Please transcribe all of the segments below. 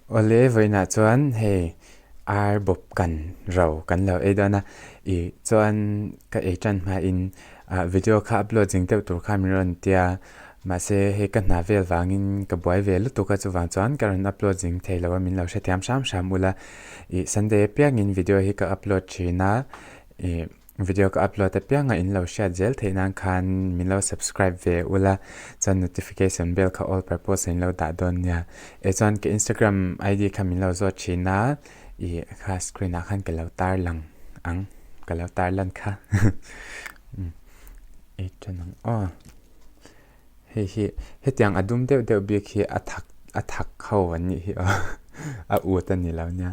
ole voina chuan hei ar bop kan ro kan lo edana I chuan ka chan ma in video kha upload jing te tur kha miron tia ma se he ka na vel wangin ka boy vel tu ka chu wang chuan karon upload jing thei lo min lo she thiam sham ula Sunday piangin video hi ka upload china video ka upload ta pianga in lo share zel theinan khan min lo subscribe ve ula chan notification bell ka all purpose in lo da don nya chuan ke Instagram ID kha min lo zo china kha screen a khan ke lo tar lang ang ke lo tar lan kha chanang he tiang adum deuh bi khi athak khaw ani hi a u ta ni lo nya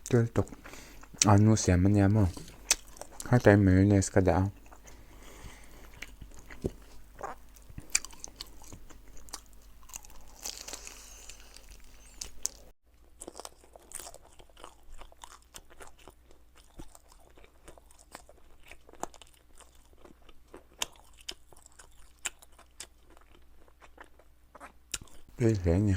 tul tok anu siam ania mo ha tai mayonnaise ka da thế nhỉ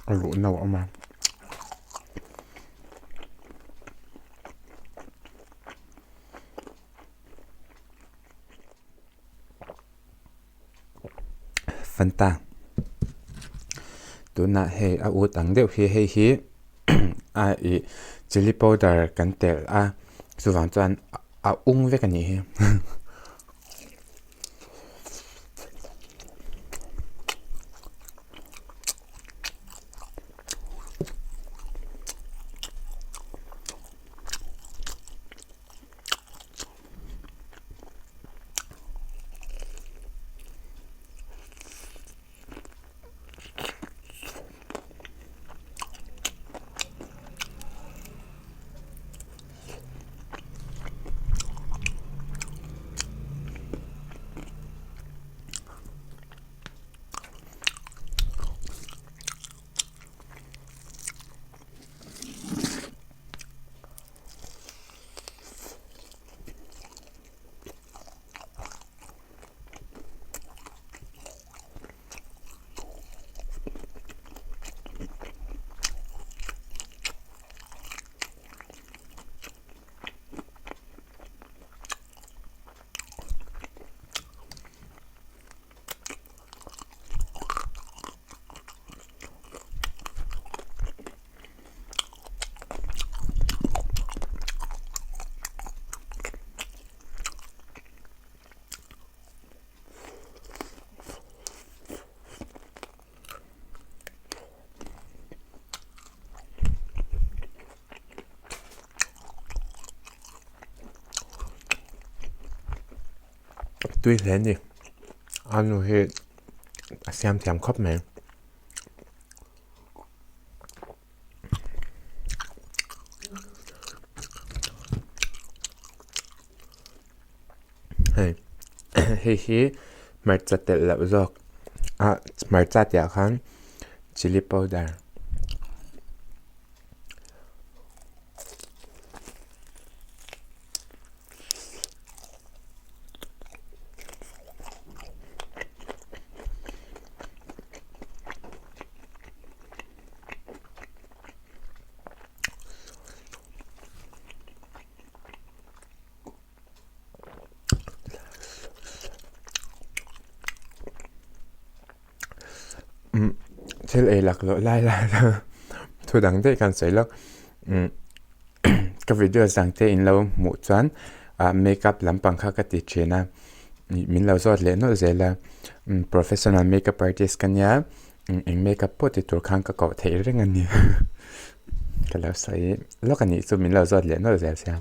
lũ nấu mà Fanta tu na he a u tang deuh hi chili powder kan tel chu wang chuan a ung ve kan ni hi tuy thế nhỉ ăn thì xem thèm khóc mẹ hi mai chặt tel la zok mai chặt ya khan chili powder thil ei lak lo lai thu dang te kan sei lo ka video sang te in lo mu chuan makeup lampang kha ka ti chena min lo zot le no zela professional makeup artist kan ya eng makeup po ti tur khang ka ko thei reng ani ka lo sai lo kan ni chu min lo zot le no zel sia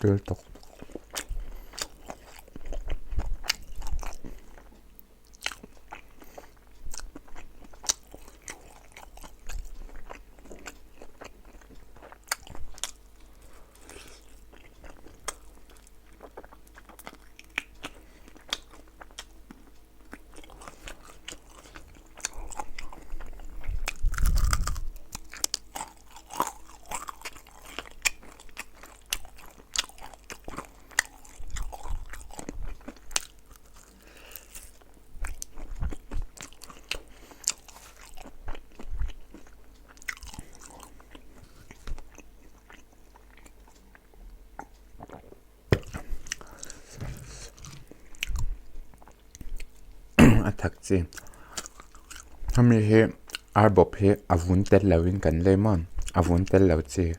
Tươi tục. Athak chi. Hami he arbop he avun tel lawin kan lemon. Avun tel law chi.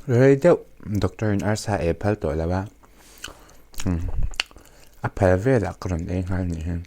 Rồi deuh doctor in arsa e phal to lawa. A phal ve la kron e ngal ni hen.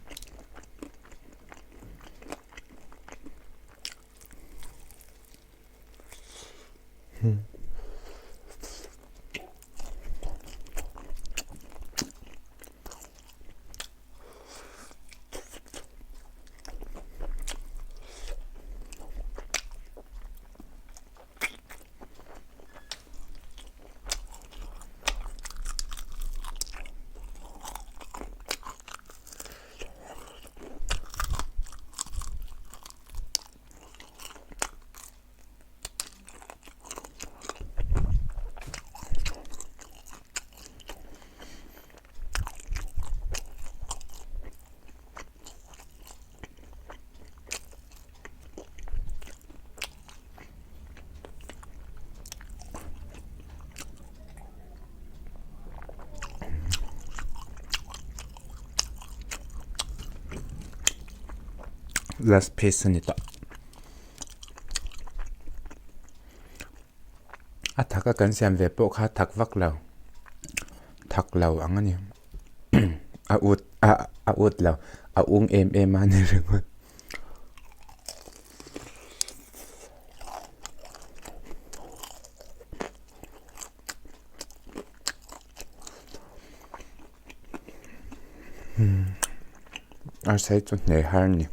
Last piece nito. Athaka kan siam ve po kha thak vak law. Thak law angani. A ut law. A ung em ani ringot. Arsay to ne harni.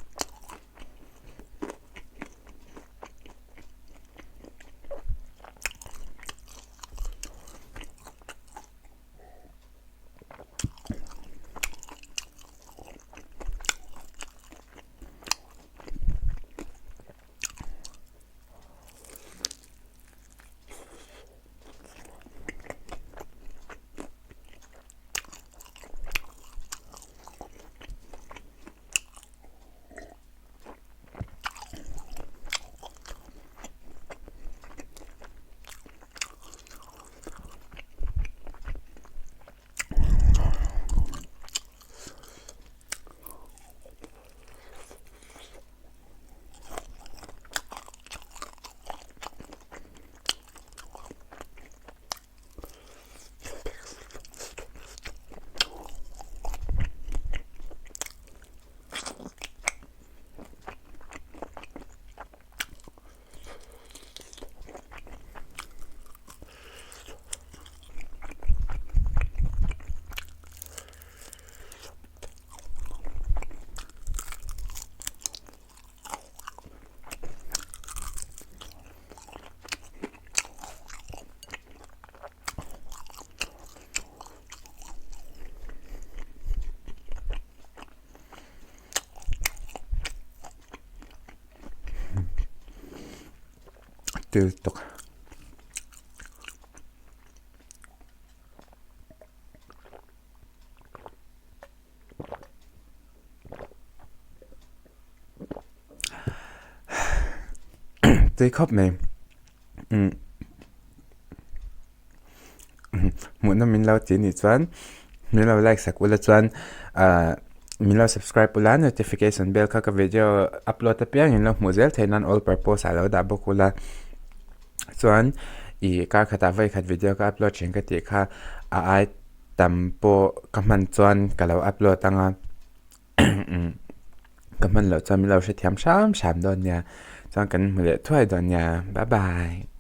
Tươi tục. tới khóc này muốn nó mình lâu chỉ thì chuẩn mình lâu like sạc ula chuẩn mình lâu subscribe ula notification bell các video upload tập yang mình lâu mozilla thay nan all purpose alo đã bốc ula chuẩn ý các khát vay khát video các upload trên cái tiệc ha ai tầm po các man chuẩn cái lâu upload tăng các man lâu chuẩn mình lâu sẽ thiam sám sám đón nha chuẩn cần một lệ thôi đón nha bye bye